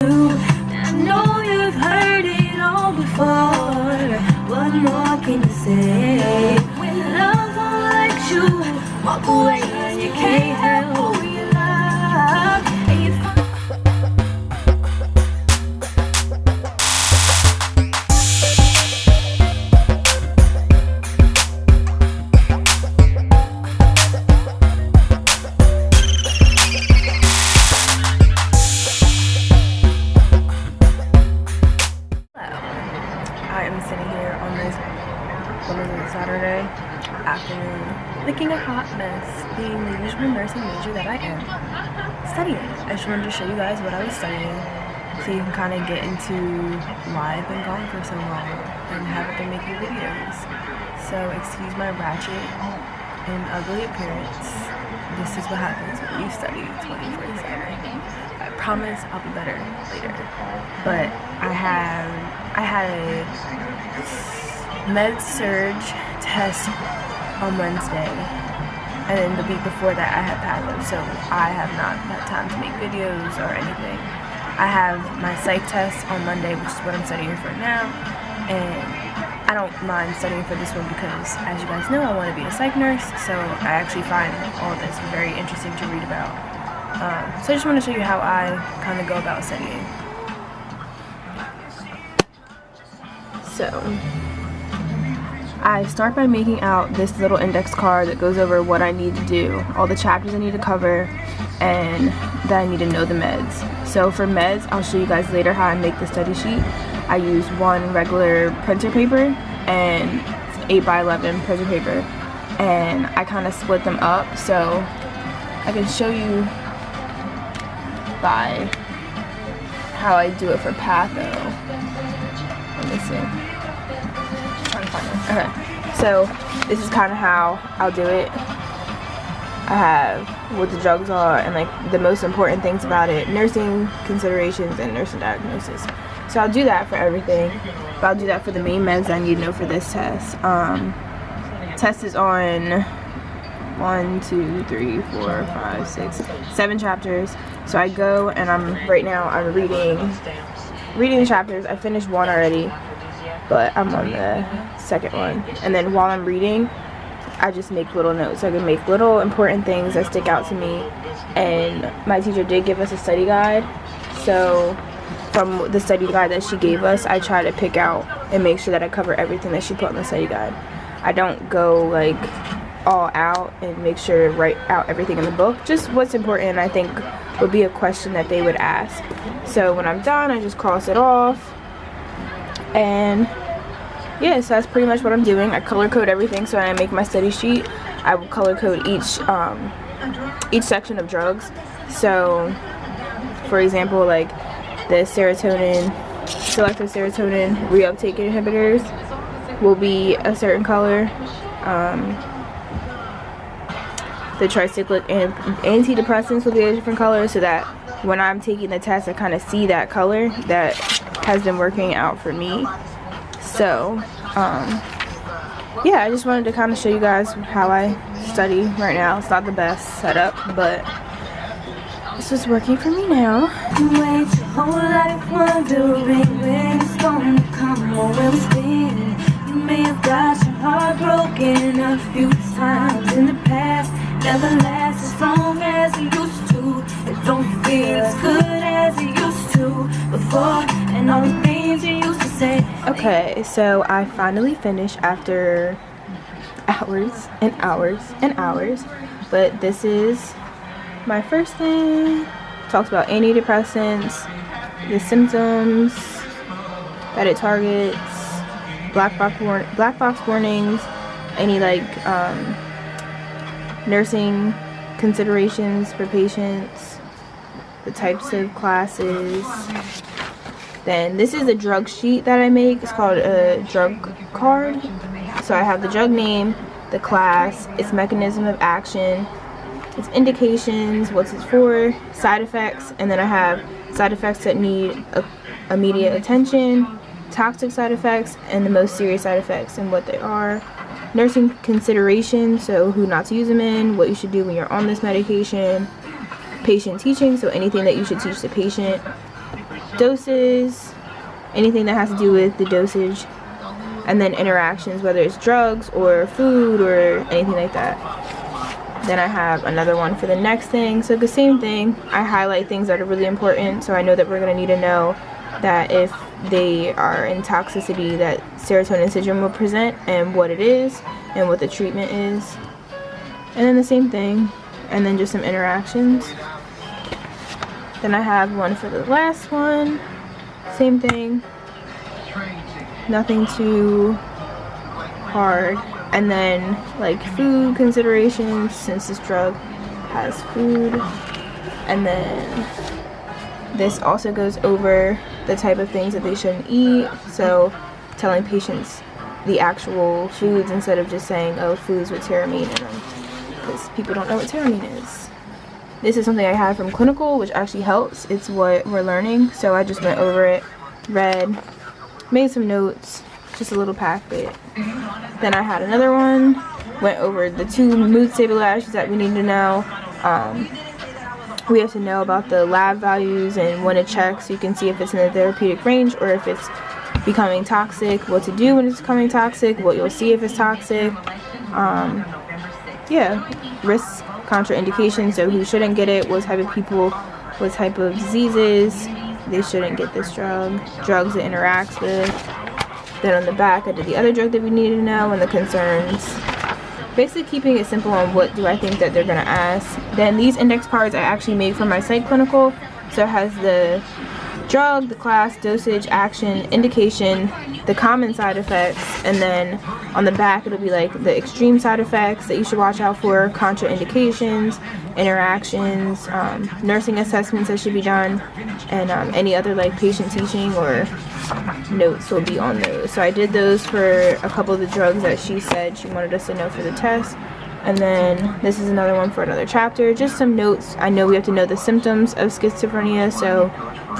I know you've heard it all before. What more can you say? When love won't let you walk away and you can't help who you love. And you I am sitting here on this Saturday afternoon, looking a hot mess, being the usual nursing major that I am, studying. I just wanted to show you guys what I was studying so you can kind of get into why I've been gone for so long and haven't been making videos. So excuse my ratchet and ugly appearance. This is what happens when you study 24/7. I promise I'll be better later. But I had a med surge test on Wednesday, and then the week before that I had patho, so I have not had time to make videos or anything. I have my psych test on Monday, which is what I'm studying for now, and I don't mind studying for this one because, as you guys know, I want to be a psych nurse, so I actually find all this very interesting to read about. So I just want to show you how I kind of go about studying. So I start by making out this little index card that goes over what I need to do, all the chapters I need to cover, and that I need to know the meds. So for meds, I'll show you guys later how I make the study sheet. I use one regular printer paper and 8x11 printer paper, and I kind of split them up so I can show you by how I do it for patho. Let me see. Okay, so this is kind of how I'll do it. I have what the drugs are and like the most important things about it, nursing considerations and nursing diagnosis. So I'll do that for everything, but I'll do that for the main meds I need to know for this test. Test is on 1, 2, 3, 4, 5, 6, 7 chapters. So I go and I'm reading the chapters. I finished one already, but I'm on the second one. And then while I'm reading, I just make little notes. I can make little important things that stick out to me. And my teacher did give us a study guide. So from the study guide that she gave us, I try to pick out and make sure that I cover everything that she put in the study guide. I don't go like all out and make sure to write out everything in the book. Just what's important, I think, would be a question that they would ask. So when I'm done, I just cross it off. And yeah, so that's pretty much what I'm doing. I color code everything. So when I make my study sheet, I will color code each section of drugs. So for example, like the serotonin, selective serotonin reuptake inhibitors will be a certain color. The tricyclic antidepressants will be a different color, so that when I'm taking the test I kind of see that color that has been working out for me. So yeah, I just wanted to kind of show you guys how I study right now. It's not the best setup, but this is working for me now. You wait your whole life wondering when it's gonna come or when it's been. You may have got your heart broken a few times in the past. Never lasts as long as it used to. It don't feel as good as it used to before. And all the things you used to say. Okay, so I finally finished after hours and hours and hours. But this is my first thing. Talks about antidepressants, the symptoms that it targets, black box warnings, any like nursing considerations for patients, the types of classes. Then this is a drug sheet that I make. It's called a drug card. So I have the drug name, the class, its mechanism of action, its indications, what's it for, side effects, and then I have side effects that need immediate attention, toxic side effects, and the most serious side effects and what they are. Nursing considerations, so who not to use them in, what you should do when you're on this medication. Patient teaching, so anything that you should teach the patient. doses, anything that has to do with the dosage, and then interactions, whether it's drugs or food or anything like that. Then I have another one for the next thing. So the same thing, I highlight things that are really important, so I know that we're going to need to know that if they are in toxicity, that serotonin syndrome will present, and what it is and what the treatment is. And then the same thing, and then just some interactions. Then I have one for the last one, same thing, nothing too hard. And then like food considerations, since this drug has food. And then this also goes over the type of things that they shouldn't eat, so telling patients the actual foods instead of just saying, oh, foods with tyramine in them, because people don't know what tyramine is. This is something I had from clinical, which actually helps. It's what we're learning, so I just went over it, read, made some notes, just a little packet. Then I had another one, went over the 2 mood stabilizers that we need to know. We have to know about the lab values and when to check so you can see if it's in the therapeutic range or if it's becoming toxic, what to do when it's becoming toxic, what you'll see if it's toxic. Yeah, risks, contraindications, so who shouldn't get it, what type of people, what type of diseases they shouldn't get this drug, drugs it interacts with. Then on the back I did the other drug that we needed to know and the concerns. Basically keeping it simple on what do I think that they're going to ask. Then these index cards I actually made for my psych clinical. So it has the drug, the class, dosage, action, indication, the common side effects, and then on the back it'll be like the extreme side effects that you should watch out for, contraindications, interactions, nursing assessments that should be done, and any other like patient teaching or notes will be on those. So I did those for a couple of the drugs that she said she wanted us to know for the test. And then this is another one for another chapter, just some notes. I know we have to know the symptoms of schizophrenia, so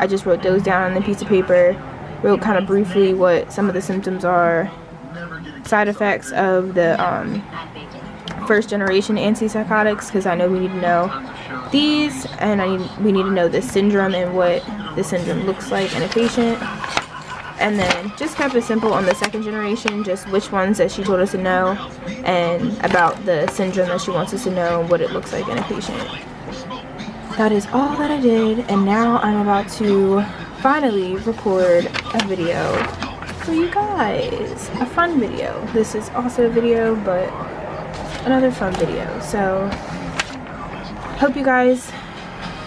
I just wrote those down on the piece of paper, wrote kind of briefly what some of the symptoms are, side effects of the first generation antipsychotics, because I know we need to know these, and we need to know the syndrome and what the syndrome looks like in a patient. And then just kept it simple on the second generation, just which ones that she told us to know and about the syndrome that she wants us to know and what it looks like in a patient. That is all that I did, and now I'm about to finally record a video for you guys. A fun video. This is also a video, but another fun video. So hope you guys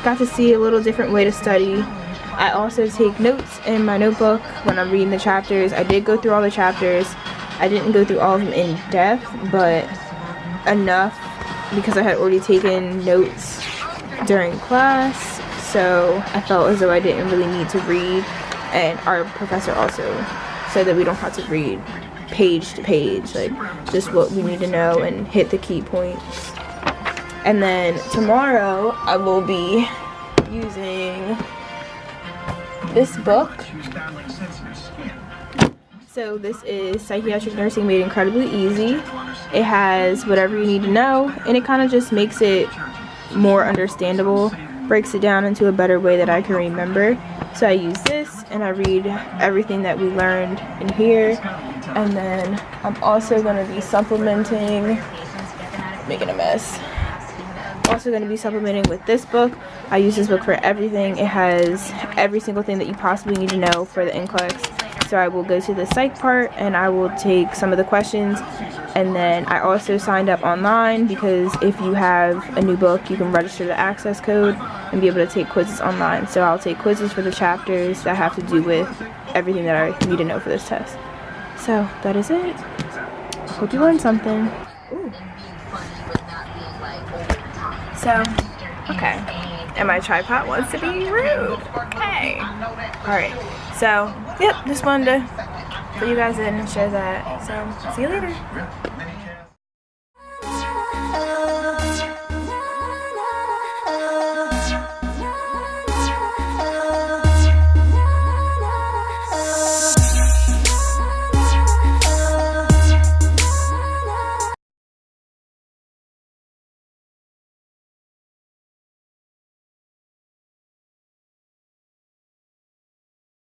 got to see a little different way to study. I also take notes in my notebook when I'm reading the chapters. I did go through all the chapters. I didn't go through all of them in depth, but enough because I had already taken notes during class, so I felt as though I didn't really need to read. And our professor also said that we don't have to read page to page, like just what we need to know and hit the key points. And then tomorrow I will be using this book. So this is Psychiatric Nursing Made Incredibly Easy. It has whatever you need to know, and it kind of just makes it more understandable, breaks it down into a better way that I can remember. So I use this and I read everything that we learned in here. And then I'm also going to be supplementing, making a mess. Also going to be supplementing with this book. I use this book for everything. It has every single thing that you possibly need to know for the NCLEX. So I will go to the psych part and I will take some of the questions. And then I also signed up online because if you have a new book, you can register the access code and be able to take quizzes online. So I'll take quizzes for the chapters that have to do with everything that I need to know for this test. So that is it. Hope you learned something. Ooh. So, okay, and my tripod wants to be rude. Okay. Alright, so, yep, just wanted to fill you guys in and share that. So, see you later.